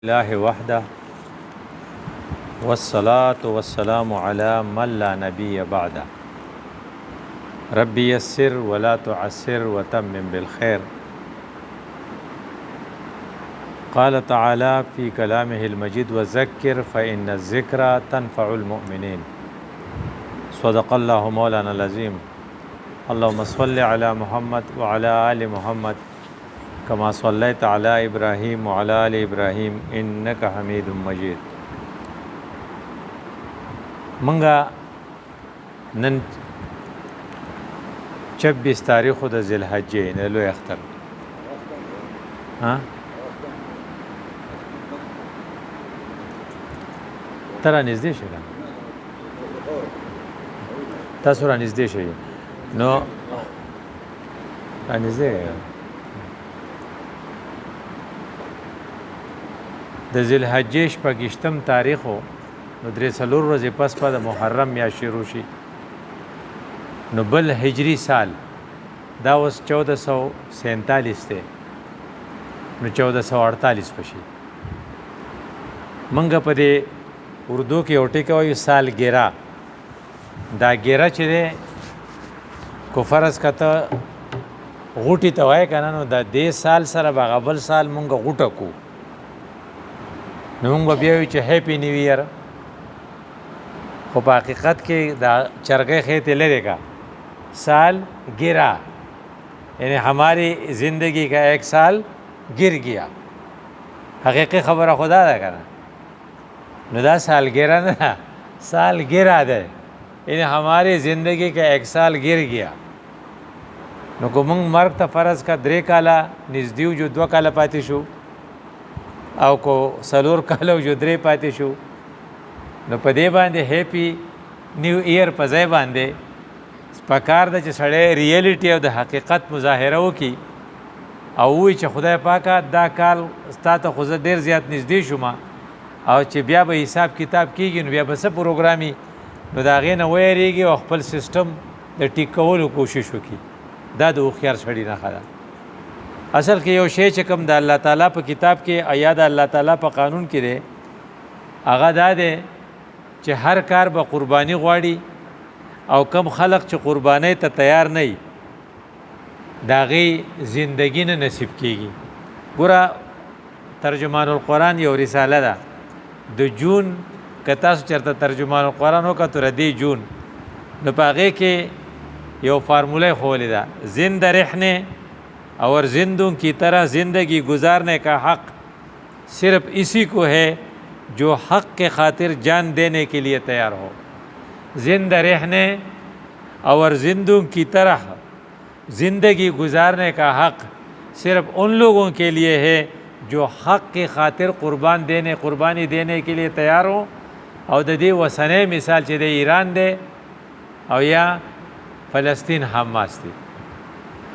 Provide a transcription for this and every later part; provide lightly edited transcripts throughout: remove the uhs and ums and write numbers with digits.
الله وحده والصلاة والسلام على من لا نبي بعده ربي يسر ولا تعسر وتمم بالخير. قال تعالى في كلامه المجيد وذكر فإن الذكرى تنفع المؤمنين. صدق الله مولانا العظيم. اللهم صل على محمد وعلى آل محمد كما صليت على إبراهيم وعلى آل إبراهيم إنك حميد مجيد. منگا نن 26 تاریخ د ذوالحجې نه لوی اختر تر نږدې شي تاسو را نږدې شئ نو را نږدې د ذوالحجې شپږشتم تاریخ و نو 3 ورځې پس په د محرم میاشت شروع شي نو بل هجری سال دا اوس 1447 دی نو 1448 پشي منګه په دې اردو کې یو ټکی وایي سال ګیرا دا ګیرا چې دی کو فرض کته غوټي ته وایي کنه نو دا دې سال سره به غبل سال مونږ غوټه کو نو موږ بیا وی چې هپی نیو ایئر خو په حقیقت کې دا چرګې خېته لري کا سال गिरा یعنی हमारी जिंदगी का एक साल गिर गया حقیقی خبره خدا ده کنه نو دا سال गिरा نه سال गिरा ده یعنی हमारी जिंदगी का एक साल गिर गया نو کوم مرګ ته فرض کا 3 کاله نږدې جو 2 کاله پاتې شو او کو سلور کالو جو 3 پاتې شو نو په دې باندې هپی نیو ایئر په ځای باندې پکار د چې سړی ریالټي او د حقیقت مظاهره وکي او وی چې خدای پاکه دا کال ستاسو خو ډیر زیات نږدې شوم او چې بیا به حساب کتاب کیږي نو بیا به څه پروګرامي نو دا غې نه وېریږي او خپل سیستم د ټیکولو کوشش وکي دا د خيار سړی نه خلا اصل کې یو شی چې کوم د الله تعالی په کتاب کې آیا د الله تعالی په قانون کې دی هغه دا دی چې هر کار به قرباني غواړي او کم خلق چې قرباني ته تیار نه داغي زندگی نه نصیب کیږي ګوره ترجمان القرآن یو رساله ده د جون کتا چرته ترجمان القرآن وکړه دی جون نو پاغه کې یو فارموله خولې ده زنده رهنے اور زندوں کی طرح زندگی گزارنے کا حق صرف اسی کو ہے جو حق کے خاطر جان دینے کے لیے تیار ہو زندہ رہنے اور زندوں کی طرح زندگی گزارنے کا حق صرف ان لوگوں کے لیے ہے جو حق کی خاطر قربانی دینے کے لیے تیار ہو اور د دې وسنې مثال چې د ایران دی او یا فلسطین حماس دی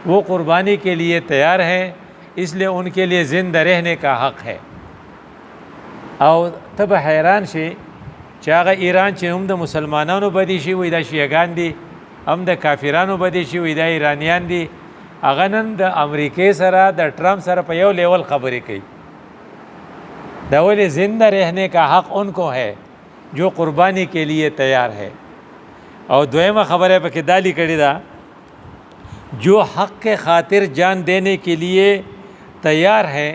وہ قربانی کے لیے تیار ہیں اس لیے ان کے لیے زندہ رہنے کا حق ہے او تب حیران شي چې هغه ایران چې هم د مسلمانانو بدی شي وای دا شیعاګان دي هم د کافرانو بدی شي وای دا ایرانیان دي هغه نن د امریکای سره د ټرمپ سره په یو لیول خبرې کوي دا ولې زندہ رہنے کا حق ان کو ہے جو قربانی کے لیے تیار ہے او دویمه خبره پکې دالی کړی دا جو حق کے خاطر جان دینے کے لیے تیار ہیں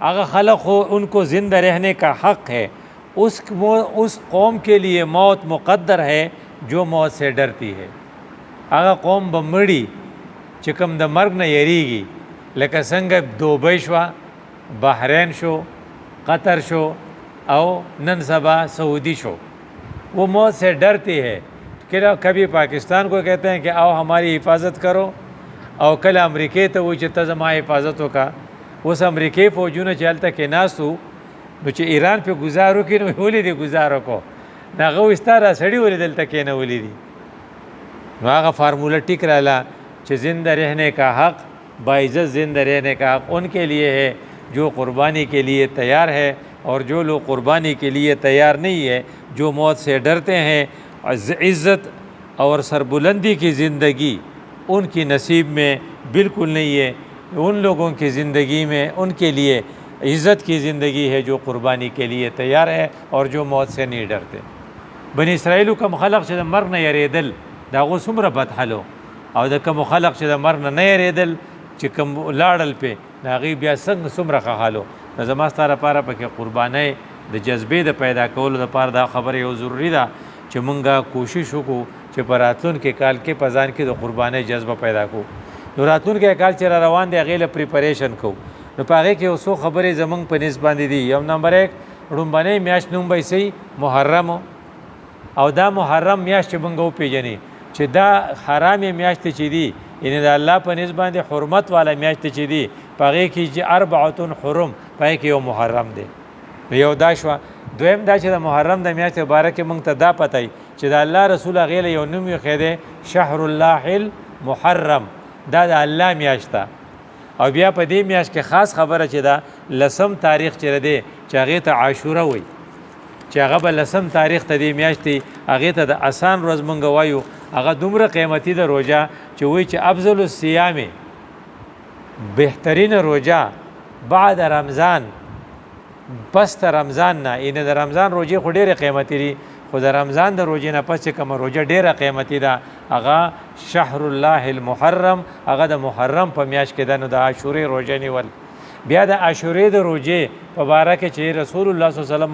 اگر خلق ہو ان کو زندہ رہنے کا حق ہے اس قوم کے لیے موت مقدر ہے جو موت سے ڈرتی ہے اگر قوم بمڑی چکم د مرگ نه یریږي لکه څنګه دوبۍ شو بحرین شو قطر شو او نن سبا سعودی شو وہ موت سے ڈرتی ہے کہ کبھی پاکستان کو کہتے ہیں کہ آؤ ہماری حفاظت کرو او کله امریکای ته و چې ته زما حفاظت وکا اوس امریکای فوجونه چې هلته کې ناسو نو چې ایران په گزارو کې نو ولې دی گزارو کو دغه وستاره سړی ولې دلته کې نه ولې دي نو هغه فارموله ټیک رااله چې زنده رہنے کا حق باعزت زندہ رہنے کا حق ان کے لیے ہے جو قربانی کے لیے تیار ہے اور جو لوگ قربانی کے لیے تیار نہیں ہے جو موت سے ڈرتے ہیں عزت اور سربلندی کی زندگی ان کی نصیب میں بالکل نہیں ہے ان لوگوں کی زندگی میں ان کے لیے عزت کی زندگی ہے جو قربانی کے لیے تیار ہے اور جو موت سے نہیں ڈرتے. بنی اسرائیلو کوم خلق چې د مرګ نه یریدل د هغو څومره بد حلو، او د کوم خلق چې د مرګ نه یریدل چې کوم لاړل پې د هغې بیا څومره ښه حالو. نو زما ستا لپاره پکې قربانۍ د جذبې د پیدا کولو لپاره دا خبره یو ضروري ده چې مونږ کوشش وکړو چې په راتلونکي کال کې په ځان کې د قربانۍ جذبه پیدا کړو. نو راتلونکی کال چې را روان دی هغې له پریپریشن کوو. نو په هغې کې یو څو خبرې زمونږ په نس باندې دي. یو نمبر 1 ړومبنۍ میاشت نوم به یې محرم، او دا محرم میاشت چې مونږ وپېژنې چې دا حرامې میاشتې چې دي، یعنې د الله په نس باندې حرمت والا میاشتې چې دي، په هغې کې چې 4 حرم، په هغې کې یو محرم دی. نو یو دا شوه. دویم دا چې د محرم د میاشتې باره کې مونږ ته دا پته چې د الله رسول هغې له یو نوم ایښی دی شهر الله المحرم، دا د الله میاشت ده. او بیا په دې میاشت کې خاص خبره چې ده 10 تاریخ چې دی چې هغې ته عاشوره وایي، چې هغه به 10 تاریخ ته دې میاشتې هغې ته د اسان ورځ مونږ وایو. هغه دومره قیمتي ده روژه چې وایي چې افضل الصیام، بهترین روژه بعد رمضان، پس ته رمضان نه، یعنې د رمضان روژې خو ډېرې قیمتي دي، خو د رمضان د روژې نه پس چې کومه روژه ډېره قیمتي ده هغه شهر الله المحرم، هغه د محرم په میاشت کې ده. نو د عاشورې روژه نیول. بیا د عاشورې د روژې په باره کې چې رسول الله صلی الله علیه وسلم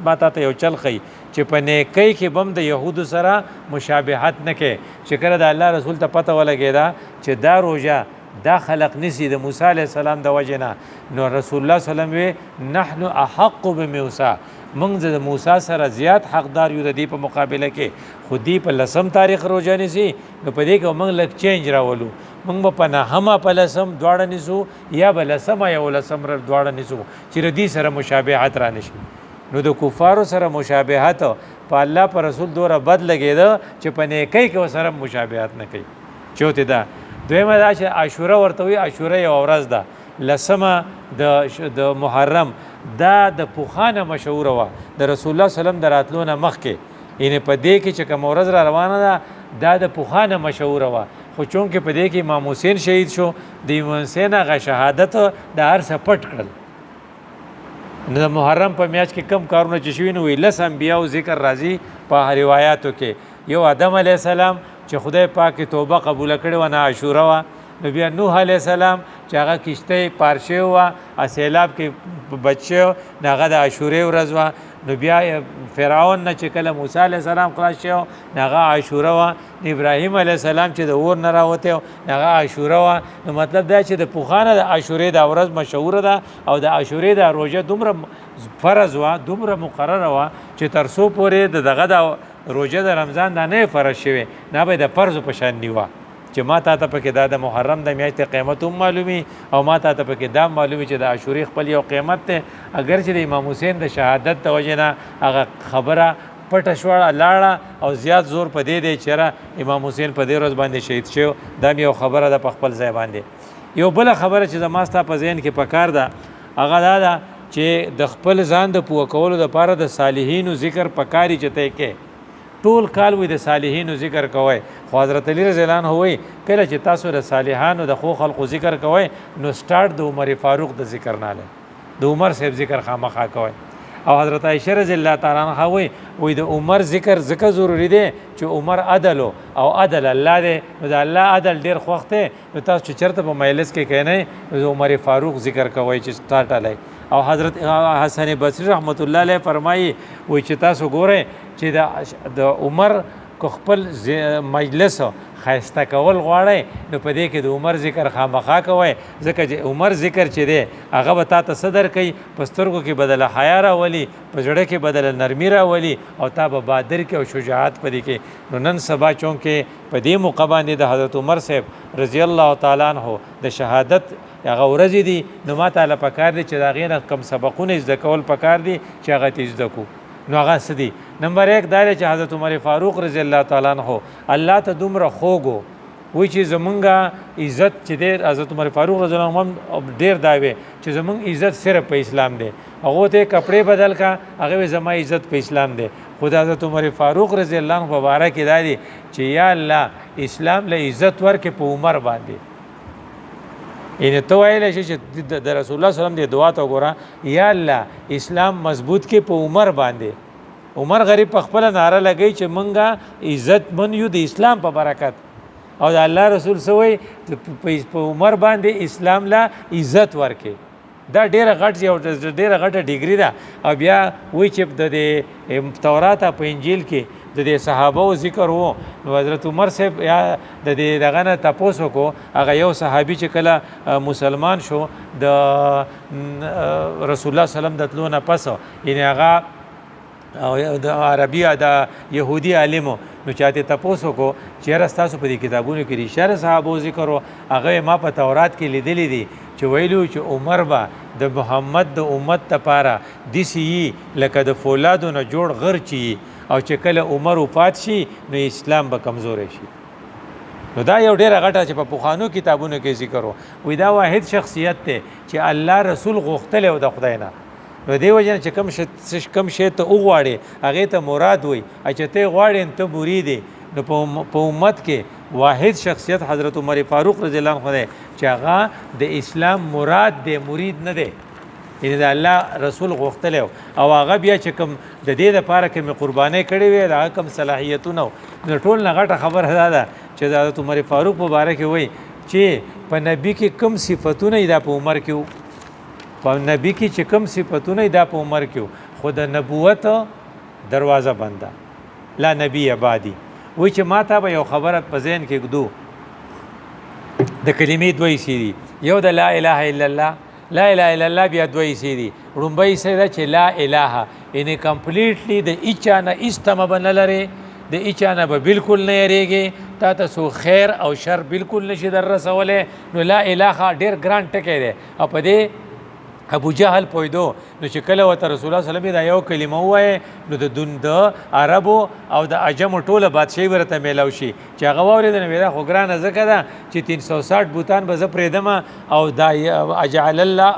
ما ته یو چل ښیي چې په نیکۍ کې به هم د یهودو سره مشابهت نه کوې، چې کله د الله رسول ته پته ولګېده چې دا روژه دا خلق نسی د موسی علیه السلام د وجې نه، نو رسول الله صلی الله علیه وسلم وی نحن احق بموسی، موږ د موسی سره زیات حقدار یو د دې په مقابله کې. خو دې په 10 تاریخ روژه نیسي، نو په دې کې موږ لږ چینج راولو، موږ به په 9 په 10 دواړه نیسو، یا به 10 یا 11 دواړه نیسو چې د دې سره مشابهت را نشي. نو د کفارو سره مشابهت په الله په رسول دوره بد لګېده چې په نیکۍ کې ورسره مشابهت نه کوي. چوتې ده. دویمه دا چې عاشوره ورته وایي، عاشوره یوه ورځ ده 10 د محرم، دا د پوخانه مشهوره وه د رسول الله صلی الله علیه وسلم د راتلو نه مخکې، یعنې په دې کې چې کومه ورځ را روانه ده دا د پوخانه مشهوره وه. خو چونکې په دې کې امام حسین شهید شو، د امام حسین هغه شهادت د هر څه پټ کړل. نو د محرم په میاشت کې کم کارونه چې شوي نو وایي 10 انبیاو ذکر راځي په روایاتو کې. یو آدم علیه السلام چې خدای پاک توبه قبوله کړې وه، نه عاشوره وه. نو بیا نوح علیه السلام چې هغه کشتۍ پار شوې وه، سیلاب کې بچ شوی، نو هغه د عاشورې ورځ وه. نو بیا فرعون نه چې کله موسی علیه السلام خلاص شوی نو هغه عاشوره وه. ابراهیم علیه السلام چې د اور نه راوتی نو هغه عاشوره وه. نو مطلب دا چې د پوخانه د عاشورې دا ورځ مشهوره ده، او د عاشورې دا روژه دومره فرض وه، دومره مقرره وه چې تر څو پورې دغه د روژه د رمضان دا نه فرض شوې، نه به د فرضو په شان نیوه چې ما ته پکې دا د محرم د میاشتې قیمت هم معلومي، او ما ته پکې دا معلومي چې د عاشورې خپل یو قیمت دی. اگر چې د امام حسین د شهادت د وجې نه هغه خبره پټه شوه لاړه، او زیات زور په دې دی چې امام حسین په دې ورځ باندې شهید شو. دا یو خبره ده په خپل ځای باندې. یو بله خبره چې زما ستا په ذهن کې پکار ده هغه دا ده چې د خپل ځان د پوه کولو دپاره د صالحینو ذکر پکاري چې ته کې ټول کال وي د صالحینو ذکر کوئ. خو حضرت علی رضی الله عنه وایي کله چې تاسو د صالحانو د ښو خلقو ذکر کوئ نو سټارټ د عمر فاروق د ذکر نه لئ، د عمر صاحب ذکر خامخا کوئ. او حضرت عایشه رضی الله تعالی عنها وایي د عمر ذکر ځکه ضروري دی چې عمر عدل او عدل الله دی، نو د الله عدل ډېر خوښ دی. نو تاسو چې چېرته په مجلس کې کښېنئ نو د عمر فاروق ذکر کوئ چې سټارټ علی. او حضرت حسن بصری رحمت الله علیه فرمایي وایي چې تاسو ګورئ چې د عمر کو خپل مجلس ښایسته کول غواړئ نو په دې کې د عمر ذکر خامخا کوئ، ځکه چې عمر ذکر چې دی هغه به تا ته څه درکوي، په سترګو کې بدله حیا راولي، په زړه کې بدله نرمي راولي، او تا به بادر کې او شجاعت په دې کې. نو نن سبا چونکې په دې موقع باندې د حضرت عمر صاحب رضی الله تعالی عنه د شهادت هغه ورځې دي، نو ما تعالی پکار دی چې د هغې نه کم سبقونه زده کول پکار دي چې هغه ته زده کړو. نو هغه څه دي؟ نمبر 1 دا دی چې حضرت عمر فاروق رضی الله تعالی عنه الله ته دومره خوږو وایي چې زمونږه عزت چې دی، حضرت عمر فاروق رضی الله عنه ډېر دا وی چې زمونږ عزت صرف په اسلام دی. هغو ته کپړې بدل کا، هغه وی زما عزت په اسلام دی. خو د حضرت عمر فاروق رضی الله عنه په باره کې دا دی چې یا الله اسلام له عزت ورکې په عمر باندې، ان ته ویلی شي چې د رسول الله سلام دی دعا ته وګوره یا الله اسلام مضبوط کې په عمر باندې عمر غریب په خپل ناره لګی چې مونږه عزت من یو د اسلام په برکت او د الله رسول سوی په عمر باندې اسلام لا عزت ورکې دا ډیره غټه ډیګری ده او بیا وی چې د تورات په انجیل کې د صحابه ذکر وو نو حضرت عمر صاحب یا د دغه نه تاسو کو هغه یو صحابي چې کله مسلمان شو د رسول الله سلام د تلو نه پس یعنی هغه د عربي د يهودي عالمو نو چاته تاسو کو چیرې تاسو په دې کتابونو کې ریشاره صحابه ذکر وو هغه ما په تورات کې لیدلې دي چې ویلو چې عمر با د محمد د امت لپاره دسی لکه د فولادو نه جوړ غر چی او چې کله عمر وفات شي نو اسلام به کمزور شي نو دا یو ډیره غټه چې په پوخانو کتابونو کې ذکر وو دا واحد شخصیت ته چې الله رسول غوښتل او د خدای نه نو دی وجه چې کم شی ته وغواړي هغه ته مراد وي چې ته غواړې ته مرید نو په امت کې واحد شخصیت حضرت عمر فاروق رضی الله عنه چې هغه د اسلام مراد دی مرید نه دی یعنی د الله رسول غوښتل او هغه بیا چې کوم د دې لپاره کوم قرباني کړې وي دا کوم صلاحیتونه نو ټول نه غټه خبر ده چې حضرت عمر فاروق مبارک وي چې په نبی کې کوم صفاتونه دا په عمر کې په نبی کې چې کوم صفاتونه دا په عمر کې خود نبوت دروازه بنده لا نبی بعدی وای چې ماته به یو خبره په ذهن کې ګدو د کلمې دوی سری یو د لا اله الا الله لا اله الا الله بیا دوی سری رومبای سره چې لا اله ان کمپلیټلی د اچا نه استم بنلره د اچا نه به بالکل نه یریږي تاسو خیر او شر بالکل نشي در رسوله نو لا اله ډیر ګران ټکی دی او په دې ابو جهل پویدو نو چې کله وته رسول الله صلی الله علیه وسلم دا یو کلمه وای نو د عربو او د عجم ټوله بادشاہي ورته میلاو شي چې هغه وورید نو دا خو ګرانه ځکه ده چې 360 بوتان به زه پرېدم او دا اجعل الله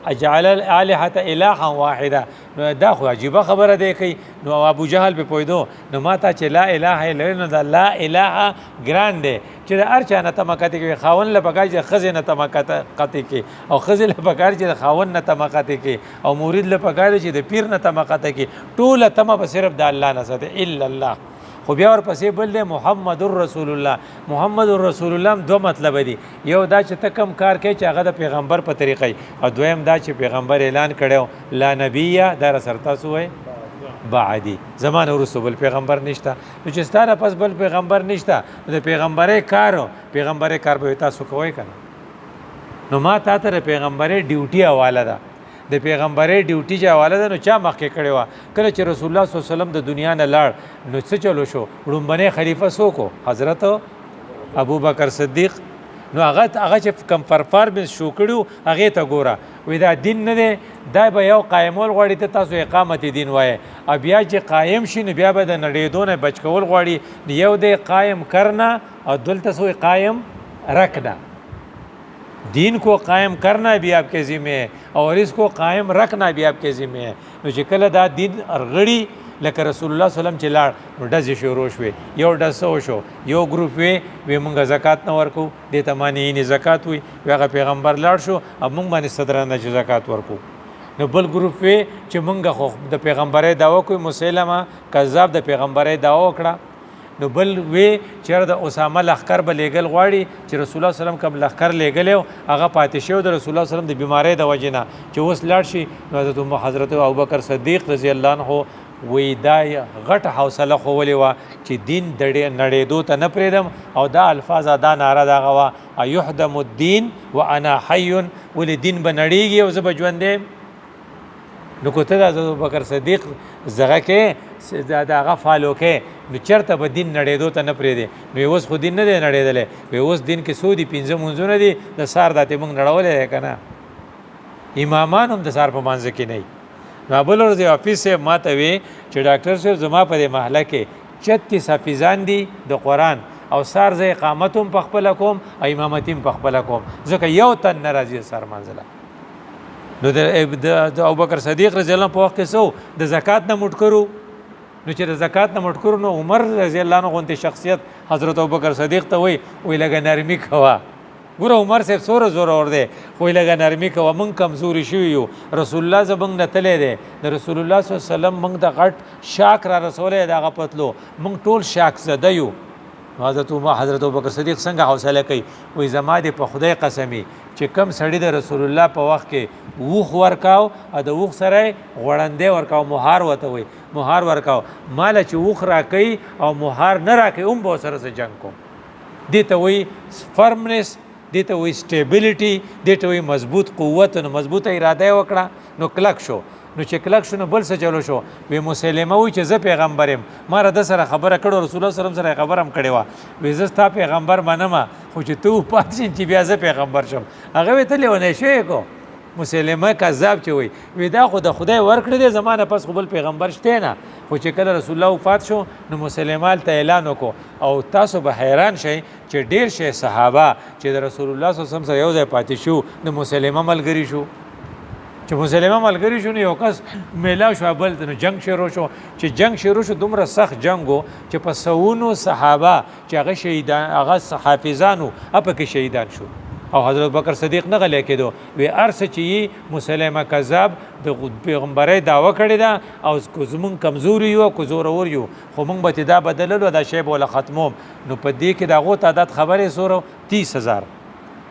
الالهه اله واحده نو دا خو عجیبه خبره دی کوي نو ابو جهل په پویدو نو ماته چې لا اله الا الله دا لا اله ګران دی چې د ارچا نه تمکته کې خاون له پکای چې خزینه تمکته قتی کې او خزل په پکای چې خاون نه تمکته کې او مرید له پکای چې د پیر نه تمکته کې ټوله تمه په صرف د الله نه ساته الا الله خو بیا ورپسې بل دی محمد رسول الله محمد رسول الله دو مطلب دی یو دا چې ته کم کار کوي چې هغه د پیغمبر په طریقې او دویم دا چې پیغمبر اعلان کړو لا نبی دا سر تاسو وای بعدی زمانه ورسو بل پیغمبر نشته نو چې ستاره پس بل پیغمبر نشته د پیغمبري کار به تاسو کوی کنه نو ما تا ته پیغمبري ډیوټي حواله ده د پیغمبري ډیوټي چې حواله ده نو چا مخکې کړي وا کله چې رسول الله صلی الله علیه وسلم د دنیا نه لاړ نو څه چلو شو وړومبنه خلیفہ سوکو حضرت ابو بکر صدیق نو هغه چې کم پرفارمنس شو کړو هغه ته ګوره وې دا دین نه دی دا به یو قائمول غواړي ته تاسو اقامت دین وای او بیا چې قائم شي نو بیا به د نړیدونه بچ کول غواړي یو دی قائم کرنا او دلته سو قائم رکھنا دین کو قائم کرنا بھی آپ کے ذمہ ہے اور اس کو قائم رکھنا بھی آپ کے ذمہ ہے نو چې کله دا دین ارغړی لکه رسول الله صلی الله علیه وسلم چې لاړ نو ډز شروع شوې یو ډز شو یو ګروپ وی مونږه زکات نه ورکو د تمانی نه زکات وی هغه پیغمبر لاړ شو اب مونږ باندې صدرانه چې زکات ورکو نو بل ګروپ وی چې مونږه خو د پیغمبري داوا کوي مسلمه کذاب د پیغمبري داوا وکړه نو بل وی چې د اسامه لخر به لېګل غواړي چې رسول الله صلی الله علیه وسلم کوم لخر لېګل هغه پاتې شو د رسول الله صلی الله علیه وسلم د بیماری د وجنه چې اوس لاړ شي نو حضرت ابوبکر صدیق رضی الله عنه وی دا غټ حوصله خو ولې وا چې دین نړېدو ته نه پرېدم او دا الفاظ دا ناره دا غوا ایحدم الدین وانا حی ولې دین به نړېږي او زه به ژوندې نو کوته د ابوبکر صدیق زغه کې دا هغه فالو کې نو چرته به دین نړېدو ته نه پرېږدي نو اوس خو دین نه دی نړېدلی اوس دین کې څو دي 15 منځونه دي د سار داتې موږ نړولی دی که نه امامان هم د سار په منځ کې نه نو بل ورځ یو حافظ صاحب ما ته وی چې ډاکټر صاحب زما په دې محله کې 36 حافظان دي د قرآن او سار زه اقامت هم په خپله کوم او امامت هم په خپله کوم ځکه یو تن نه راځي سار منځله نو د ابوبکر صدیق رضی الله په وخت کې سو د زکات نه موټ کړو نو چې د زکات نه موټ کړو نو عمر رضی الله عنه غونته شخصیت حضرت ابوبکر صدیق ته وی لګه نرمي کوا ګوره عمر صاحب سوره زور اور دی خو لږه نرمي کوه موږ کمزوري شوي یو رسول الله زموږ نه تللی دی د رسول الله صلی الله علیه وسلم موږ د غټ شاک را رسولی د هغه پتلو موږ ټول شاک زده یو حضرت ابوبکر صدیق څنګه حوصله کوي وایي زما دې په خدای قسمي چې کم سړي د رسول الله په وخت کې ووخ ورکاو او د ووخ سره غوړندې ورکاو مهار ورته وایي مهار ورکاو ماله چې ووخ راکوي او مهار نه راکوي هم به ورسره زه جنګ کوم دې ته وایي فرمنس دې ته وایي سټیبلیټي دې ته وایي مضبوط قوت نو مضبوطه اراده یې وکړه نو کلک شو نو چې کلک شو نو بل څه چلو شو وی مسلمه وایي چې زه پیغمبر یم ما را د سره خبره کړو رسول الله صلی الله علیه وسلم سره خبره هم کړې وه وی زه ستا پیغمبر منم خو چې ته وپات شې چې بیا زه پیغمبر شم هغه وی ته لیونی شوی کو مسلمه کذاب چې وی دا خو د خدای ورکړی دی زما نه پس خو بل پیغمبر شته نه خو چې کله رسول الله وفات شو نو مسلمان ته اعلان وکړو او تاسو به حیران شئ چې ډېر شی صحابه چې د رسول الله صلی الله علیه وسلم سره یو ځای پاتې شو د مسلمه ملګري شو چې مسلمه ملګري شو نو یو کس میلاو شو بل نو جنگ شروع شو چې جنگ شروع شو دومره سخت جنگ و چې په سوونو صحابه چې هغه شهیدان هغه حافظانو اپ کې شهیدان شو او حضرت بکر صدیق نه غلی کېدو وی ارس چې مسلمه کذاب د پیغمبري دعوه کړې ده او زمون کمزوري یو کو زورور یو خو مونږ به دا بدللو دا شی بوله ختموم نو په دې کې دغه تعداد خبرې سورو 30000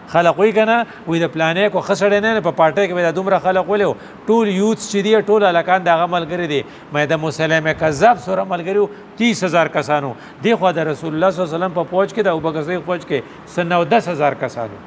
خلق وی کنه وی د پلانې کو خسړې نه په پارټي کې د دومره خلق ولو ټول یوث چې دی ټول الکان د عمل کړی دي مې د مسلمه کذاب سره عمل کړو 30000 کسانو دی خو د رسول الله صلی الله علیه وسلم په پوج کې د ابوبکر صدیق پوج کې سنو 10000 کسانو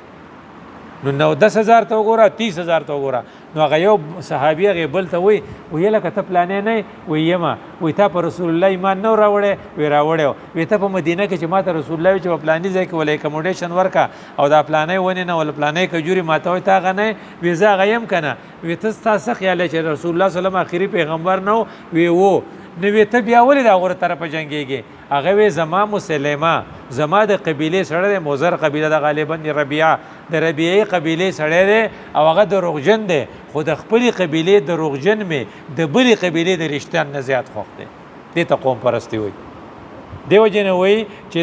نو 10000 ته وګوره 30000 ته وګوره نو هغه یو صحابي هغه بل ته وی لکه ته پلانې نه وی یما وی تا پر رسول الله ایمان نو راوړې وی راوړې وی ته په مدینه کې چې ماته رسول الله چې په پلانې ځای کې ولې اکموډیشن ورکا او دا پلانې ونی نه ول پلانې کجوري ماته وی تا غنه وی زه غیم کنه وی ته تاسو خیال چې رسول الله صلی الله علیه وسلم اخیری پیغمبر نو وی وو نو وی ته بیا ولې دا غوړه طرفه جنگيږي هغه وی زما مسلمه زما د قبيله سره د موزر قبيله د غالبا ربيعه د ربيعه قبيله سره ده او هغه د روغجن ده خو د خپل قبيله د روغجن می د بلی قبيله د رشتان نه زیات خوښ ده دې ته قوم پرستی وي دیو جن وی چې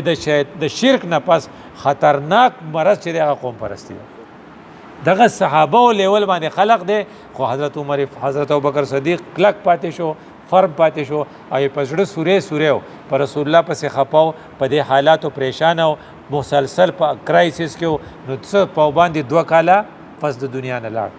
د شرک نه پس خطرناک مرض چې د قوم پرستی دغه صحابه او لیول باندې خلق ده خو حضرت عمر حضرت ابوبکر صدیق کلک پاتې شو فرم پاتې شو او پسړه سوره پر رسول الله پسې خپاو په دې حالاتو پریشان او مسلسل په کرایسس کې نو څه په باندې 2 کاله پس د دنیا نه لاړ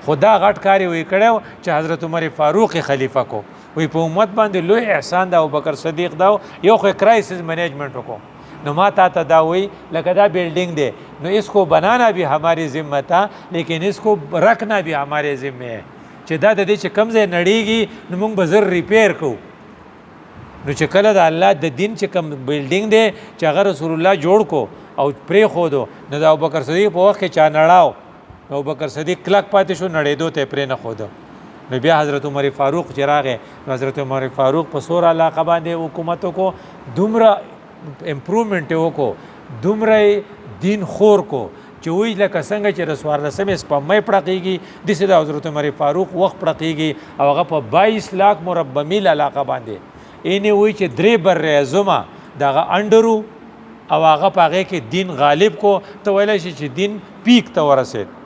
خدا غټ کاری وی کړو چې حضرت عمر فاروق خلیفہ کو وی په امت باندې لوی احسان دا ابوبکر صدیق دا یو خو کرایسس مینجمنٹ وکړو نو ما تا تداوی لکه دا بلڈنگ دے نو اس کو بنانا بھی ہماری ذمہ تھا لیکن اس کو رکھنا بھی ہمارے ذمہ ہے چې دا د دې چې کم ځای نړیږي نو موږ به زر ریپیر کوو نو چې کله د الله د دین چې کم بلډینګ دی چې هغه رسول الله جوړ کو او پرې خودو نو د ابوبکر صدیق په وخت کې چا نړاو نو ابوبکر صدیق کلک پاتې شو نړېدو ته پرې نه خودو نو بیا حضرت عمر فاروق چې راغی حضرت عمر فاروق په سور علاقه باندې حکومت کو دومره امپروومنټ وکړو دومره دین خور کو چې وی لکه څنګه چې رسوار رسمه سپمې پړقېږي د سید حضرت عمر فاروق وخت پړقېږي او هغه په 22 लाख مربع میل علاقه باندې اینه وی چې درې بر اعظم دغه انډرو او هغه پاغه کې دین غالب کو ته ویل شي چې دین پیک ته ورسید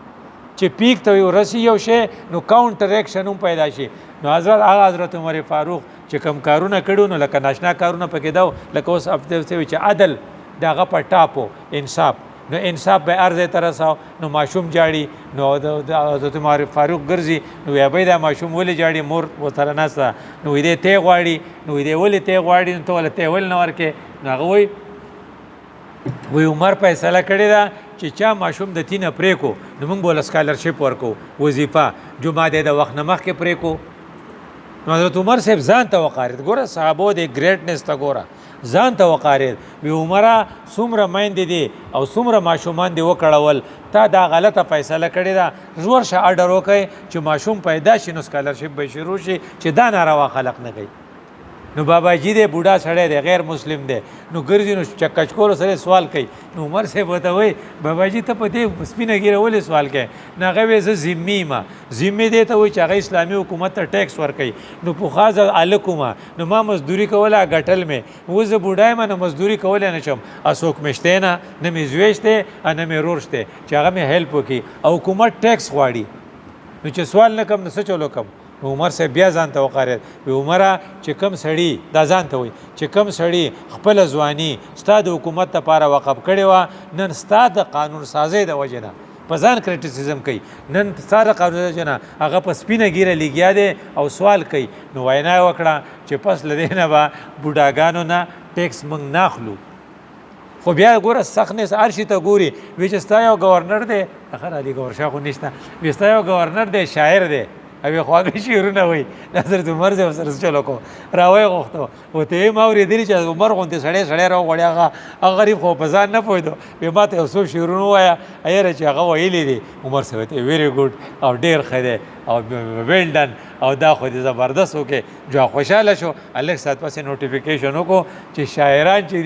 چې پیک ته ورسی یو شی نو کاونټر اکشن هم پیدا شي نو حضرت عمر فاروق چې کم کارونه کړو نو لکه ناشنا کارونه پکې داو لکه اوس افته چې عدل دغه په ټاپو انصاف نو انصاف به ارزه ترساو نو ماشوم جاړي نو د حضرت عمر فاروق ګرځي نو یا به دا ماشوم ولې جاړي مور وتر ناسه نو دې ته غواړي نو دې ولې ته غواړي نو ته ولې ته ول نه ورکه نو هغه وی عمر فیصله کړی دا چې چا ماشوم د تینه پرې کو نو موږ بول سکالرشپ ورکو وظیفه جمعه د وخت نه مخ کې پرې کو نو حضرت عمر صاحب ځان ته وقارید ګوره صحابه د ګریټنس ته ګوره ځان ته وقارید وی عمره څومره میندې دي او څومره ماشومان دي وکړول تا دا غلطه فیصله کړې ده زور شه اډر وکړي چې ماشوم پیدا شي نو سکالرشپ به شروع شي چې دا ناروا خلق نه کوي نو باباجي دی بوډا سړی دی غیر مسلم دی نو ګرځي نو چکچ کولو سره سوال کوي نو عمر صاحب ورته وایي باباجي ته په دې سپینه ګیره ولې سوال کوې نو هغه وایي زه ذمي یم ذمي دی ته وایي چې هغه اسلامي حکومت ته ټیکس ورکوي نو پخوا زه هلک وم نو ما مزدوري کوله ګټل مې اوس زه بوډا یم نو مزدوري کولی نه شم څوک مې شتی نه نه مې زوی شتی نه مې رور شتی چې هغه مې هیلپ وکړي او حکومت ټیکس غواړي نو چې سوال نه کم نو څه چلو کم عمر صاحب بیا ځان ته وقارېد وی عمره چې کم سړي دا ځان ته وایي چې کم سړي خپله ځواني ستا د حکومت دپاره وقف کړې وه نن ستا د قانون سازۍ د وجې نه په ځان کرټیسیزم کوي نن ستا د قانون د وجې نه هغه په سپینه ګیره لګیا دی او سوال کوي نو وینا یې وکړه چې پس له دې نه به بوډاګانو نه ټیکس موږ نه اخلو خو بیا ګوره سختنیس هر شي ته ګوري وایي چې ستا یو گورنر دی اخر علي ګور شاه خو نشته وایي ستا یو گورنر دی شاعر دی او خواږه شعرونه وایي حضرت عمر صاحب سره چلو کو راوی غوښته ورته یې ما اورېدلي چې عمر غوندې سړی راوغواړي هغه غریب خو په ځان نه پوهېدو وایي ما ته یو څو شعرونه ووایه یاره چې هغه ویلي دي عمر صاحب ته ویری ګوډ او ډېر ښه دی او ویل ډن او دا خو دې زبردست وکړې جو خوشحاله شو هلک ساعت پسې نوټیفیکیشن وکړو چې شاعران چې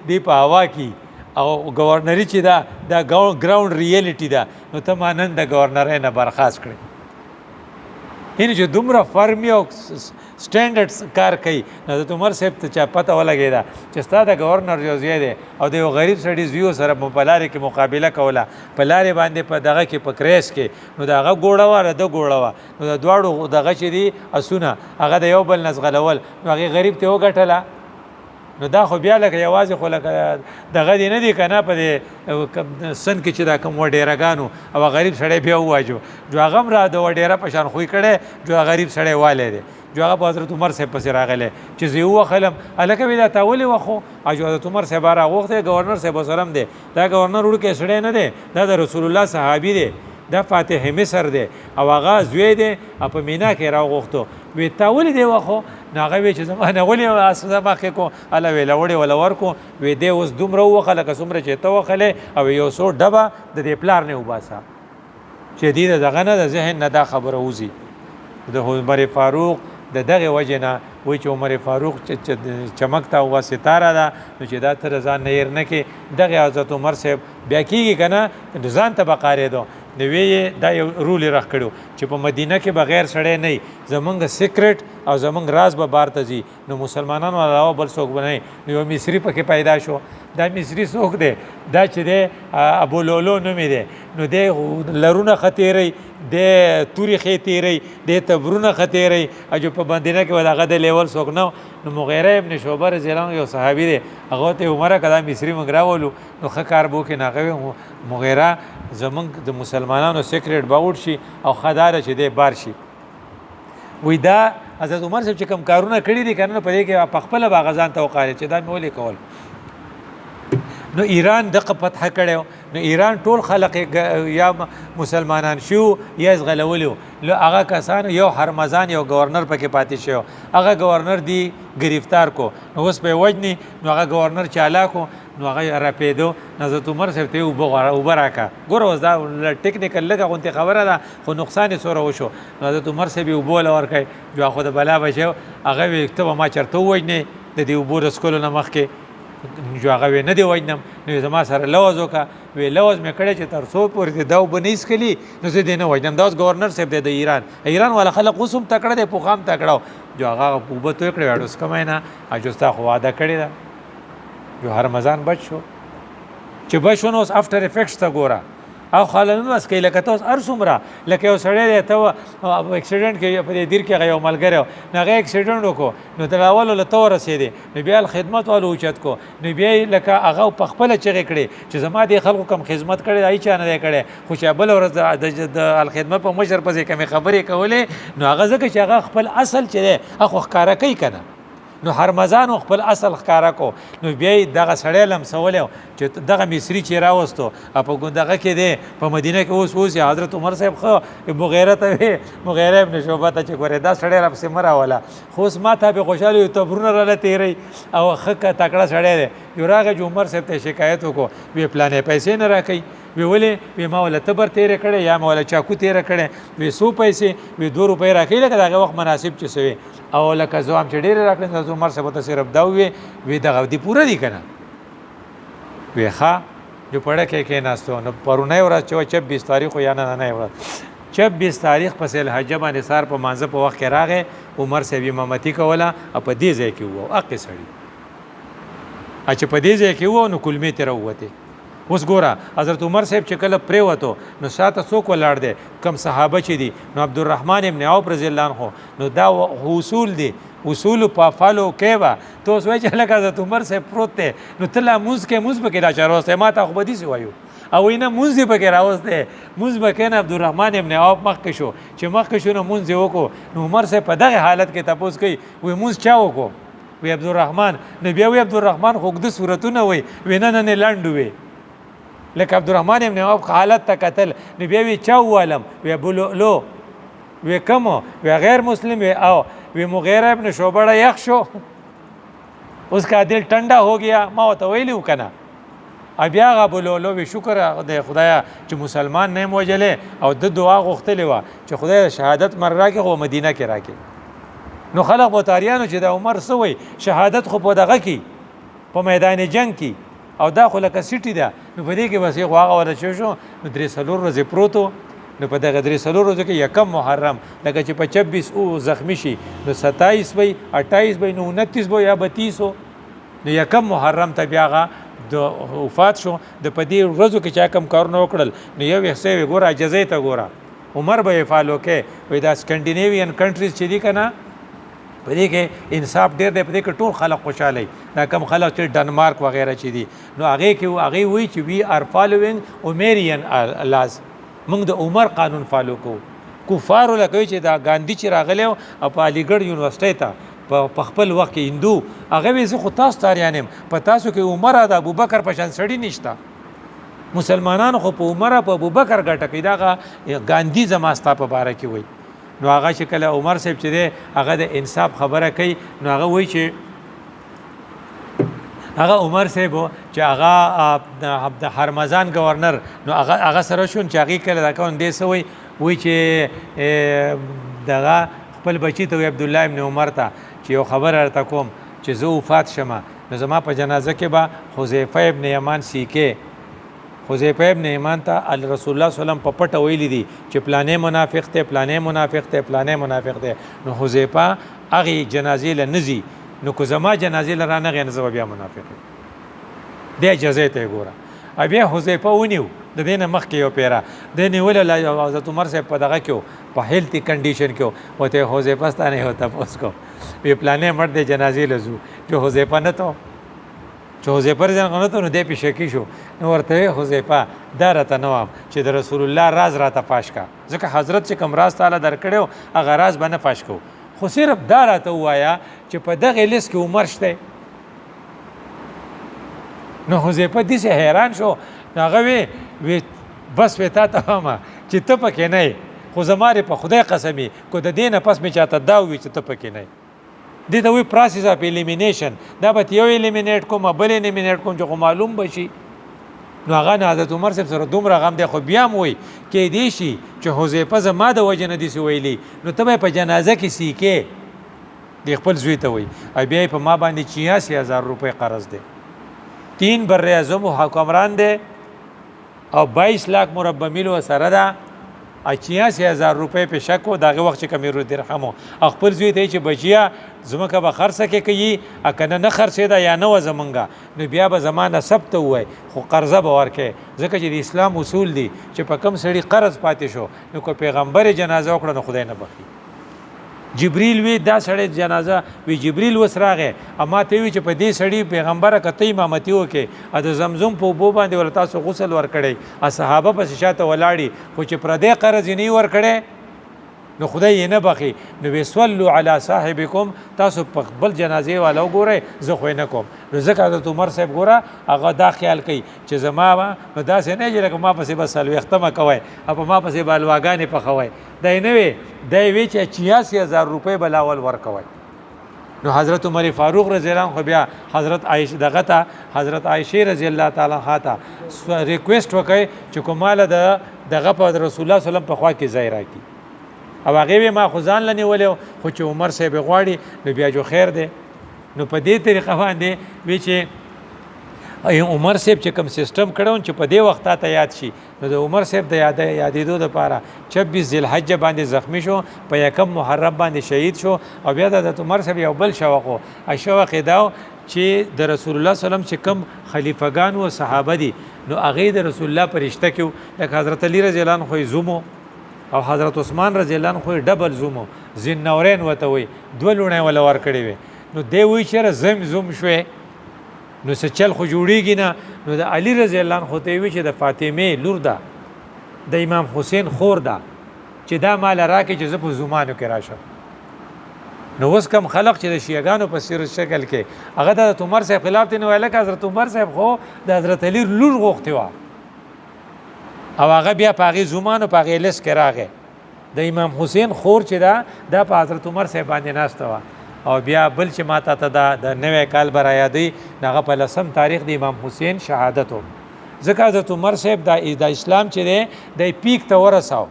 دي په هوا کې او ګورنري چې دا ګراوند ریالټي ده نو ته ما نن د ګورنرۍ نه برخاست کړې یعنی چې دومره فرمي او سټینډرډ کار کوي نو حضرت عمر صاحب ته چا پته ولګېده چې ستا د گورنر یو ځای دی او د یو غریب سړي زویو سره په لارې کې مقابله کوله په لارې باندې په دغه کې په کریس کې نو د هغه ګوړه وه د ګوړه وه نو د دواړو دغه چې دي اسونه هغه د یو بل نه ځغلول نو هغې غریب ته وګټله نو دا خو بیا لکه یوازې خو لکه دغه دې نه دي که نه په دې سن کې چې دا کوم وډېرهګانو او غریب سړی بیا وواجو جو هغه هم را د وډېره په شان خوی کړی جو غریب سړی والی دی جو هغه په حضرت عمر صاحب پسې راغلی چې زه یې ووخلم هلکه وایي دا تا ولې وخو او جو حضرت عمر صاحب راغوښتی ګورنر صاحب ورسره هم دی دا ګورنر وړوکی سړی نه دی دا د رسول الله صحابي دی دا فاتح مصر دی او هغه زوی دی او په مینا کې راوغوښتو وی تا ولې دی وخو نو هغه وی چې زما نه ولې زما کې کو هله ویله وړې وله ورکو وی دی اوس دومره ووخه لکه څومره چې ته وخلې او یو څو ډبه د دې پلار نه وباسه چې دې د دغه نه د ذهن نه دا خبره وځي د عمر فاروق د دغه وجې نه وایي چې عمر فاروق چمکتا هوا ستاره ده نو چې دا ته ځان نه هېر نه کړې دغه حضرت عمر صاحب بیا کېږي که نه ځان ته به قارېدو نو وی دا یو رول یې رخ کړو چې په مدینه کې بغیر سړی نه وي زمونږ سیکرټ او زمونږ راز به بار ته ځي نو مسلمانانو علاوه بل څوک به نه نو یو مصري پکې پیدا شو دا مصري څوک دی دا چې دی ابولولو نومې دی نو دی لرونه ښه تېروي دی تورې ښې تېروي دی تبرونه ښه تېروي او چې په مدینه کې به هغه د لیول څوک نه نو مغیره ابن شعبه رضی الله عنه یو صحابي دی هغه ته عمره که دا مصري موږ راولو نو ښه کار به وکړي نو هغه مغیره زمونږ د مسلمانانو سیکرټ به وټ شي او ښه داره چې دی بار شي وی دا حضرت عمر صاحب چې کوم کارونه کړي دي که نه په دې کې په خپله به هغه ځان ته وقارېد چې دا مې ولې کول نو ایران دغه فتح کړی نو ایران ټول خلق یا مسلمانان شو یا ځغلولي وو هغه کسان یو هرمزان یو گورنر پکې پاتې شو هغه گورنر دی گرفتار کو نو اوس په وجني نو هغه گورنر چالاکو نو هغه راپیدو حضرت عمر صاحب ته اوبه راکړه ګوره اوس دا ټکنیکل لږه غوندې خبره ده خو نقصان یې څومره وشو نو حضرت عمر صاحب یې اوبه وله ورکړی جو خو د بلا بچی هغه وی ته به ما چېرته ووژنې د دې اوبو رسکلو نه مخکې جو هغه وی نه دی وژنم نو زما سره لوز وکړه وی لوز مې کړی چې تر څو پورې دې دا اوبه نه څښلي نو زه دې نه وژنم دا اوس ګورنر صاحب دی د ایران والا خلک اوس هم تکړه دی پوخا هم تکړه جو هغه اوبه توی کړې ویډ اوس کمی نه جو ستا خو واده کړې ده جو هرمزان بچ شو چې بچ شو نو اوس افټر افیکټس ته ګوره او خالمي بس کوي لکه ته اوس هر څومره لکه یو سړی دی ته اکسیډنټ کې په دې دیر کې هغه یو ملګری و نو هغه اکسیډنټ وکړو نو تر اولو له ته ورسېدې نو بیا خدمت والو اوچت کو نو بیا یې لکه هغه په خپله چغې کړې چې زما دې خلکو کم خدمت کړی دی هیچا نه دی کړی خو چې بله ورځ د الخدمت په مشر پسې کمې خبرې کولې نو هغه ځکه چې هغه خپل اصل چې دی هغه خو ښکاره کوي که نه نو هرمزانو خپل اصل ښکاره کو نو بیا یې دغه سړی لمسولی چې دغه مصري چې راوستو په دغه کې دی په مدینه کې اوس حضرت عمر صاحب ښه مغیره ته وی مغیره ابن شعبه ته چې ګورې دا سړی راپسې مه راوله خو اوس ما ته پې خوشحاله یو تبرونه راله تېروي او ښه تکړه سړی دی یو راغی چې عمر صاحب ته شکایت وکړو وی پلانې پیسې نه راکوي وی ولې وی ما ولا تبر تیر کړي یا ما ولا چاکو تیر کړي وی 100 پیسې وی 2 روپۍ راکې لکه دغه وخت مناسب چې سوي او لکه زوام چې ډېر راکړي عمر صاحب ته صرف دا وی دغه دی پوره دی کنه وی ښا جو پړه کې ناستو نو پرونه ورځ 26 تاریخ یا نه ورځ 26 تاریخ په سیل حج باندې سار په مانزه په وخت کې راغې عمر صاحب امامتي کوله په دې ځای کې وو اقي سړی چې په دې ځای کې وو نو کلمې تر وته اوس ګوره حضرت عمر صاحب چې کله پرې وته نو شاته څوک ولاړ دي کم صحابه چې دي نو عبدالرحمن ابن عوف رضی الله عنه نو دا اصول دي اصول په فالو کېوا تو اوس وای چې لکه حضرت عمر صاحب پروت دی نو تله موز به کې را چاروسته ما ته خو بدی سی وایو او وینا مونږ به کې راوسته مونږ به کې نه عبدالرحمن ابن عوف مخ شو چې مخ شو نو مونږ وکړو نو عمر صاحب په دغه حالت کې تاسو کوي وای مونږ چا وکړو وی عبدالرحمن نو بیا وی عبدالرحمن خو د صورتونه وای وینا نه لاندو وی لکه عبدالرحمن ابن عوف حالت ته قتل نو بیا وی چا والم وی ابو لؤلؤ وی کمو وی غیر مسلم وی او وی مغیره ابن شعبہ یخ شو اس کا دل ٹھنڈا ہو گیا ما ته ویلو کنه بیا ابو لؤلؤ وی شکر د خدایا چې مسلمان نه موجله او د دعا غوښتلې و چې خدای شهادت مر راکې خو مدینه کې راکې نو خلق بوتاریانو چې د عمر سوی شهادت خو په دغه کې په میدان جنگ کې او دا خو لکه سیټي ده نو په دې کې بس یو هغه ولا شو نو درې سلور ورځې پروتو نو په دغه درې سلور ورځو کې یکم محرم لکه چې په 26 او زخمی شي نو 27 وي 28 وي نو 29 وي یا 32 نو یکم محرم ته بیا د وفات شو د پدې ورځو کې چا کم کارونه وکړل نو یو حصے ګوره اجازه ته ګوره عمر به فالو کې وې دا سکندینیوین کنټریز چې دي کنه پدې کې انصاف ډېر دی پدې کې ټول خلک خوشاله دا کم خلک چې ډنمارک وغیرہ چې دي نو هغه کې هغه وی چې وی ار فالوینګ عمریان لاز موږ د عمر قانون فالو کو کفار لکه چې دا ګاندھی چې راغلی او په علیګړ یونیورسيټي ته په خپل وخت کې هندو هغه وی زه خو تاسو تاریانم په تاسو کې عمر د ابوبکر په شان سړی نشته مسلمانانو خو په عمر په ابوبکر ګټه کې دا ګاندھی زماستا په باره کې وای نو هغه چې کله عمر صاحب چې دی هغه د انصاف خبره کوي نو هغه وای چې هغه عمر صاحب چې هغه د هرمزان گورنر نو هغه سره شون چې هغه کله دا کون دی سوی وای چې دغه خپل بچی ته عبد الله ابن عمر ته چې یو خبر ارته کوم چې زه وفات شمه نو زما په جنازه کې به حذیفه ابن یمان سیکه حذیفه ابن یمان ته رسول الله صلی الله علیه وسلم په پټه ویلی دي چې پلانې منافق ته پلانې منافق ته پلانې منافق ته نو حذیفه هغه جنازې لنزي نو کو زما جنازې لرانه غي نزو بیا منافق دی اجازه ته ګوره بیا حذیفه ونیو د دین مخ کې یو پیرا د نیول حضرت عمر صاحب په دغه کې په هیلتي کنډیشن کې وته حذیفه ستانه هوتا پوس کو وی پلانې مړ د جنازې لزو جو حذیفه نه ته چې حذیفه څنګه ته نو دې په شکی شو نو ورته حذیفه دارته نوام چې د رسول الله راز راته پاش کا ځکه حضرت چې کوم راز تعالی درکړو هغه راز باندې پاش کو خو صرف دارته وایا چې په دغه لیست کې عمر شته نو حذیفه دې سه حیران شو هغه وی بس وتا ته ما چې ته پکې نه خو زماره په خدای قسمی کو د دینه پس می چاته دا وی چې ته پکې نه دي ته وی پروسس اف الیمینیشن دا به یو الیمینیټ کوم بل الیمینیټ کوم چې معلوم بشي نو هغه حضرت عمر صاحب سره دومره غم دی خو بیا موي کې دی شي چې حذیفه زما د وجه نه دي ویلي نو ته په جنازه کې سیکه دی خپل زوی ته وی بیا په ما باندې 86000 روپے قرض دی 3 بر اعظم حکمران دی او 22 लाख مربع میل سره ده 86000 روپے په شکو دغه وخت چې کمی رو درهمو خپل زوی ته چې بچیا زمکه به خرڅه کې کوي اکنه نه خرڅه ده یا نه و زمونږه نو بیا به زمانه ثبت وای خو قرضه به ورکه ځکه چې د اسلام اصول دي چې په کم سړی قرض پاتې شو نو کو پیغمبر جنازه وکړه نو خدای نه بخي جبريل وی دا سړی جنازه وی جبريل وسراغه اما ته وی چې په دې سړی پیغمبره کته امامتي وکي ا د زمزم په بو باندې ورته سو غسل ور کړي ا صحابه پس شاته ولاړی خو چې پر دې قرض نه ور کړي نو خدای یې نه بخي نو وسلو علی صاحبکم تاسو په خپل جنازه والو ګوره زه خو نه کوم نو ځکه حضرت عمر صاحب ګوره هغه دا خیال کوي چې زما نو دا څه نه چې ما پسې بس الوختمه کوي اپ ما پسې بالواګانې په خوي دا نه وي دا وی چې 86000 روپے بلاول ور کوي نو حضرت عمر فاروق رضی الله عنه بیا حضرت عائشه دغه ته حضرت عائشه رضی الله تعالی عنها ته ریکوست وکړي چې کوماله دغه په رسول الله صلی الله علیه وسلم په خوا کې ځای راکړي او هغه ما خو ځان لنی ولې خو چې عمر صاحب غواړي نو بیا جو خیر دی نو په دې طریقه باندې وی چې عمر صاحب چې کوم سیستم کړو چې په دې وخت ته یاد شي نو د عمر صاحب د یادېدو لپاره 26 ذل حج باندې زخمی شو په یکم محرم باندې شهید شو او بیا د عمر صاحب یو بل شوقو شوق دا چې د رسول الله صلی الله علیه وسلم چې کوم خلیفګان او صحابه دي نو هغه د رسول الله پرشته کې لکه حضرت علی رضی الله عنه زومو او حضرت عثمان رضی الله عنه ډبل زومو ذنورین وته وي دوه لونه ولا ور کړی وي نو دی وی چې زم شوي نو سچل خو جوړیږي نه نو د علی رضی الله عنه ته وی چې د فاطمه لور ده د امام حسین خور ده چې دا مال راکې چې زه په زمانو کې راشم نو اوس کم خلق چې د شیعاګانو په سیر شکل کې هغه د عمر صاحب خلاف دی نو ویل حضرت عمر صاحب خو د حضرت علی لور غوښتي وا او هغه بیا په هغه زمانو په هغه لس کې راغی د امام حسین خور چې دا په حضرت عمر صاحب باندې ناشته وا او بیا بل چې ماته ته د نوې کال برا یادې هغه په لسم تاریخ د امام حسین شهادت و ځکه حضرت عمر صاحب د اسلام چې دی د پیک ته ورساو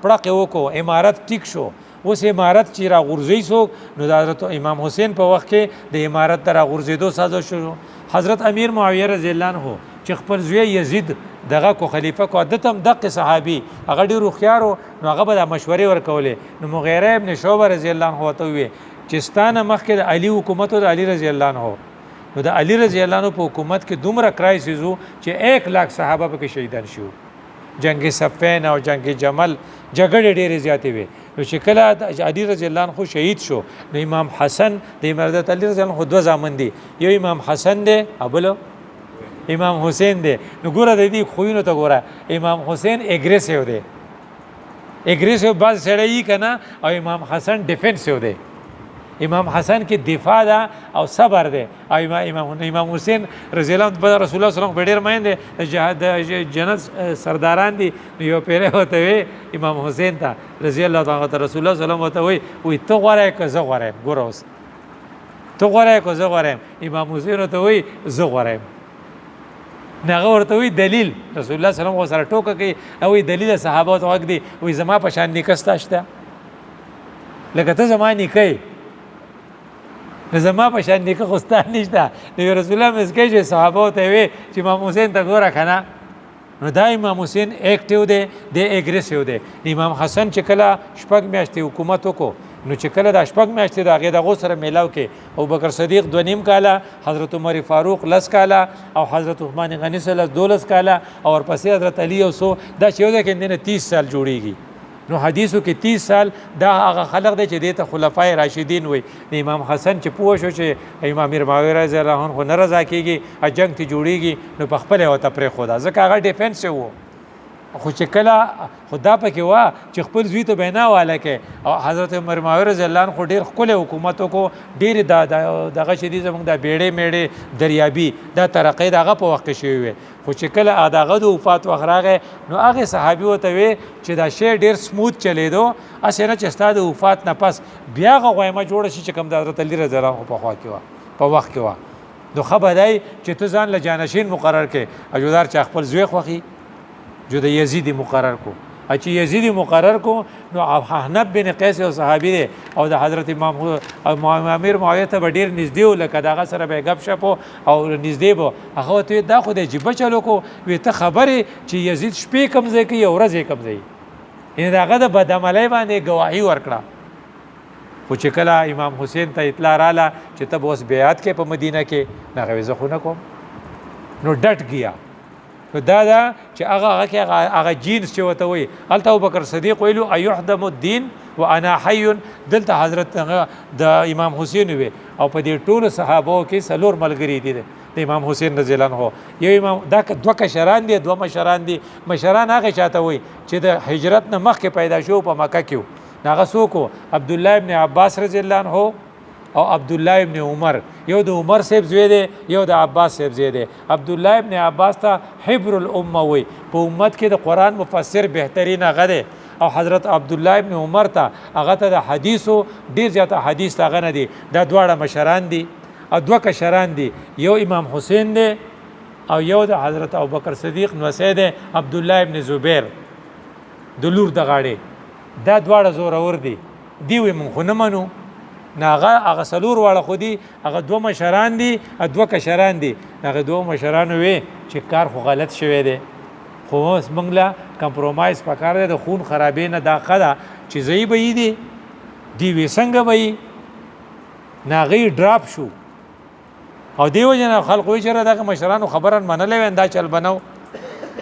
پړق وکړو امارت ټیک شو اوس امارت چې را غورځي سو نو د حضرت امام حسین په وخت کې د امارت تر غورځېدو سازش شروع حضرت امیر معاویه رضی الله عنه چې خپل زوی یزید دغه کو خلیفہ کو عادتم دغه صحابي هغه ډیرو خيارو نو هغه به مشورې ورکولې نو مغیره ابن شعبه رضی الله عنه ته وی چې ستانه مخکې د علی حکومت او د علی رضی الله عنه نو د علی رضی الله عنه په حکومت کې دومره کرایسیس وو چې 1 लाख صحابه پکې شهیدان شو جنگ صفین او جنگ جمل جګړې ډېرې زیاتې وي نو چې کله علی رضی الله عنه شهید شو نو امام حسن د حضرت علی رضی الله عنه دوه زامن دي یو امام حسن دی ابل امام حسین دی نو ګوره د دې خوینو ته ګوره امام حسین اګریسیو دی اګریسیو باز سړی کنه او امام حسن ډیفنسیو دی امام حسن کې دفاع ده او صبر ده او امام حسین رضی الله عنه رسول الله صلی الله علیه وسلم ډیر مینده جهاد جنت سرداران دي یو پیره ہوتے وي امام حسین ته رضی الله تعالی عنہ رسول الله صلی الله علیه وسلم وي ته غوړای که زه غوړم ګوروس ته غوړای که زه غوړم امام حسین ته وي زه غوړم نغه ورته وی دلیل رسول الله صلی الله علیه وسلم سره ټوکه کوي او دلیل صحابه ته وګ دي وي زما په شان نکستا شته لکه ته زما نکي زما په شان نیکه خوستان نشته نو رسول الله مسکه چې صحابه ته وي چې امام حسین ته ګوره کنه نو دا امام حسین اکټیو دی د اګریسیو دی امام حسن چې کله شپږ میاشتې حکومت وکړو نو چې کله د شپږ میاشتې د هغې دغو سره میلاو کې ابوبکر صدیق 2.5 کاله حضرت عمر فاروق 10 کاله او حضرت عثمان غنی 12 کاله او ورپسې حضرت علی او سو دا چې یو ځای کې نه 30 سال جوړیږي نو حدیثو کې 30 سال دا هغه خلق دی چې د خلفای راشدین وي د امام حسن چې پوه شو چې امام امیر معاویه رضی الله عنه نه رضا کیږي جنگ ته جوړیږي نو په خپل وته پرې خدا ځکه هغه ډیفنس وو خو چې کله خدا پکې وا چې خپل زوی ته بینا واله کې او حضرت عمر معاویه رضی الله عنه ډیر خپل حکومت کو ډیر دغه شدي زموږ د بیړې میړې دریابي دا ترقې دغه په وخت کې شوی وي خو چې کله دغه د وفات وخت راغی نو هغه صحابي وته وي چې دا شی ډیر سموث چلیدو اسنه چې ستاسو د وفات نه پس بیا غوایمه جوړ شي چې کوم د حضرت علی رضی الله عنه په خوا کې وا په وخت کې وا نو خبردای چې ته ځان له جانشین مقرر کې اجودار چې خپل زوی خوخي جو د یزیدی مقرر کو چې یزیدی مقرر کو نو حنب بن قیس او صحابي دی او د حضرت امام امیر معاویه ته ډیر نږدې و لکه دغه سره به غب شپ او نږدې بو هغه ته دا خو د جيبه چلو کو وي ته خبره چې یزید شپې کم ځای کوي او ورځې کم ځای ان داغه د بدعملۍ باندې گواهی ورکړه خو چې کله امام حسین ته اطلاع رااله چې ته اوس بیعت کې په مدینه کې نه غوښه خو نه کوم نو ډټ گیا نو دا چې هغه جینس چې وته وي الته ابوبکر صدیق ویلو ايحدم الدين وانا حي دلته حضرت د امام حسین وي او په دې ټولو صحابو کې سلور ملګری دي د امام حسین رضی الله عنه یو امام دا دوه کشران دي دوه مشران دي مشران هغه چاته وي چې د هجرت نه مخکې پیدا شو په مکه کې هغه څوک عبد الله ابن عباس رضی الله عنه او عبد الله ابن عمر یو د عمر صاحب زوی دی یو د عباس صاحب زوی دی عبد الله ابن عباس ته حبر الامه وي په امت کې د قران مفسر بهترین هغه دی او حضرت عبد الله ابن عمر ته هغه ته د حدیثو ډیر زیاته حدیث هغه نه دي دا دواړه مشران دي او دوه کشران دي یو امام حسین دی او یو د حضرت ابوبکر صدیق نو سید عبد الله ابن زبیر د لور د غاړي دا دواړه زورور دي دی وي مونږ نه منو هغه سلور واړه خو دي هغه دوه مشران دي دوه کشران دي هغه دوه مشران وي چې کار خو غلط شوی دی خو اوس موږ له کمپرومایز پکار دی د خون خرابې نه دا خدا چې زی به دی وي څنګه به ناغي ډراپ شو او دیو جن خلق وی چر دغه مشرانو خبرن منلې وندا چل بنو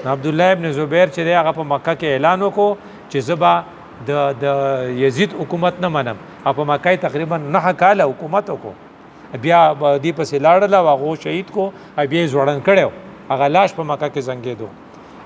عبد الله ابن زبیر چې هغه په مکه کې اعلان وکړو چې زبا د یزید حکومت نه منم په مکه تقریبا 9 کاله حکومت وکړو بیا دی پسې لاړل او هغه شهید کو بیا ځوړن کړو هغه لاش په مکه کې زنګېدو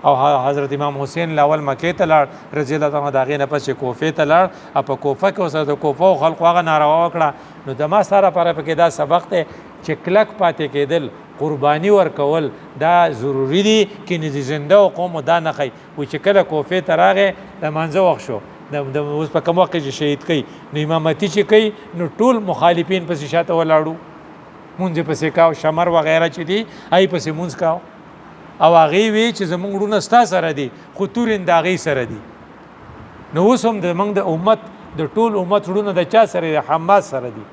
او حضرت امام حسین لاول مکه ته لاړ رضی الله عنه داغه نه پسې کوفه ته لاړ په کوفه کې اوسه د کوفه خلکو هغه ناروا وکړه نو د ما سره پر په کې دا سبق ته چې کلک پاتې کېدل قرباني ورکول دا ضروری دي کې نزي زنده او قوم دا نه خي و چې کله کوفه ته راغې د منځه وخت شو د اوس په کوم وخت کې شهید کړي نو امامتي چې کوي نو ټول مخالفین پسې شاته ولاړو مونږ پسې کاو شمر وغیرہ چې دي آی پسې مونږ کاو او هغه وی چې زمونږ ورونه ستا سره دي خو تورین د هغې سره دي نو اوس هم زمونږ د امت د ټول امت ورونه د چا سره دي حماس سره دي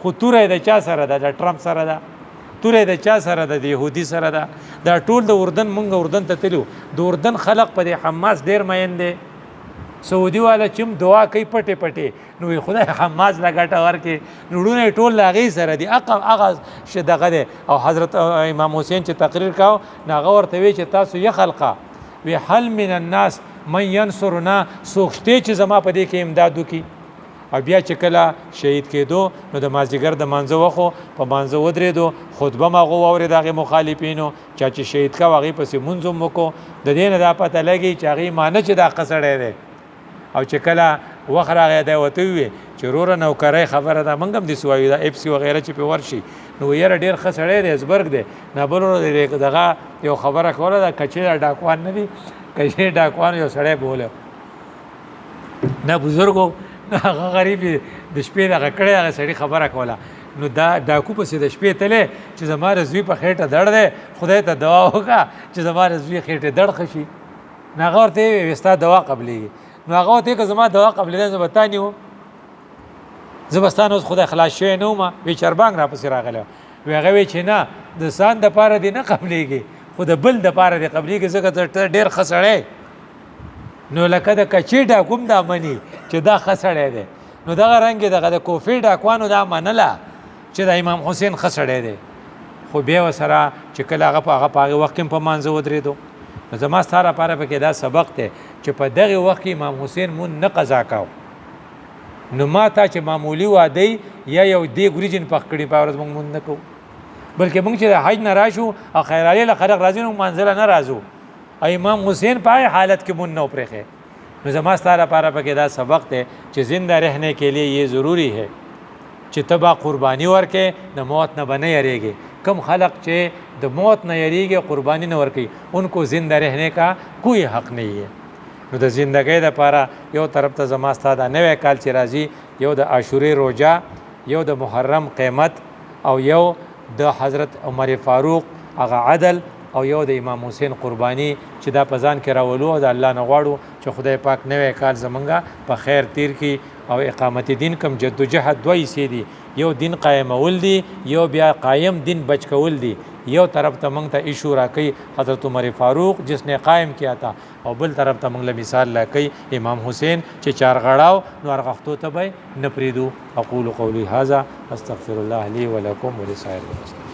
خو توره د چا سره ده د ټرمپ سره ده توره د چا سره ده د يهودي سره ده دا ټول د اردن مونږ اردن ته تلو د اردن خلق په حماس ډیر مین دي سعودي والا چم دعا کوي پټه پټه نو خدای حماس لګاټه ورکه نړونه ټول لاغي سره دي اغه شدغه ده او حضرت امام حسین چې تقریر کاو ناغه ورته وی چې تاسو یې خلقه وی حل من الناس من ينصرنا سوخته چې زما په دې کې امداد وکي او بیا چې کله شهید کېدو نو د مازیګر د منځه وخو په منځه ودرېدو خطبه ما غو اورې دغه مخالفینو چې شهید کا واغې پسې منځم وکړو د دې نه دا پته لګي چې هغه معنی چې دا قصړې ده او چې کله وخره دا وته وي چې رور نوکرای خبره ده منګم دي سوایو دا اف سی وغیرہ چې په ورشي نو یې ډیر خسړې ده زبرګ ده نه بلور دغه یو خبره کوله دا کچې ډاکوان نه دي کچې ډاکوان یو سړی بوله نه بزرګو هغه غریب د شپې دغه کړه هغه سړی خبره کوله نو دا ډاکو پسې د شپې تله چې زما رضوی په خېټه دړ ده خدای ته دعا وکړه چې زما رضوی خېټه دړ خشي نه غورته وستا دعا قبلېږي نو هغه ته که زما دعا قبلېږي زبتانی وو زبستان اوس خدای خلاص شوی نو ما وی چربانګ را پسې راغله وی هغه وی چې نه د سان د پاره دی نه قبلېږي خو د بل د پاره دی قبلېږي ځکه ډېر خسړې نو لکه د کچې ډاکوم دا مني چې دا خسړې دی نو دغه رنګ دغه د کوفی ډاکوانو دا منله چې د امام حسین خسړې دی خو بیا وسره چې کله هغه په هغه وخت کې په منځه ودرېدو نو زما ستاره پاره پکې دا سبق دی چې په دغه وخت کې امام حسین مون نه قضا کاو نو ما ته چې معمولی واده یا یو دی ګریجن پخ کړي په ورځ مونږ نه کو بلکې مونږ چې د حج نه راشو او خیر علی له خلق راځي نو منزله نه راځو امام حسین په حالت کې مون نه پرخه نو زما ستاره پاره پکې دا سبق دی چې زنده رہنے کے لیے یہ ضروری ہے چې تبا قربانی ورکه د موت نه بنه یریږي کم خلق چې د موت نه یریږي قربانی نه ورکي انکو زنده رہنے کا کوئی حق نہیں ہے نو د زندګۍ لپاره یو طرف ته زما ستاده نوې کال چې راځي یو د عاشورې روزه یو د محرم قیمت او یو د حضرت عمر فاروق هغه عدل او یو د امام حسین قربانی چې دا پزان کې راولو او د الله نه غواړو چې خدای پاک نوې کال زمونږه په خیر تیر کی او اقامت دین کم جدوجہد دوی سي دي یو دین قائمول دي یو بیا قائم دین بچ کول دي یو طرف ته مونږ ته ایشو راکې حضرت عمر فاروق جس نے قائم کیا تھا او بل طرف ته مونږ له مثال راکې امام حسین چې چار غړاو نو ارغختو ته به نه پریدو اقول قولی هذا استغفر الله لي ولكم ولسائر المسلمين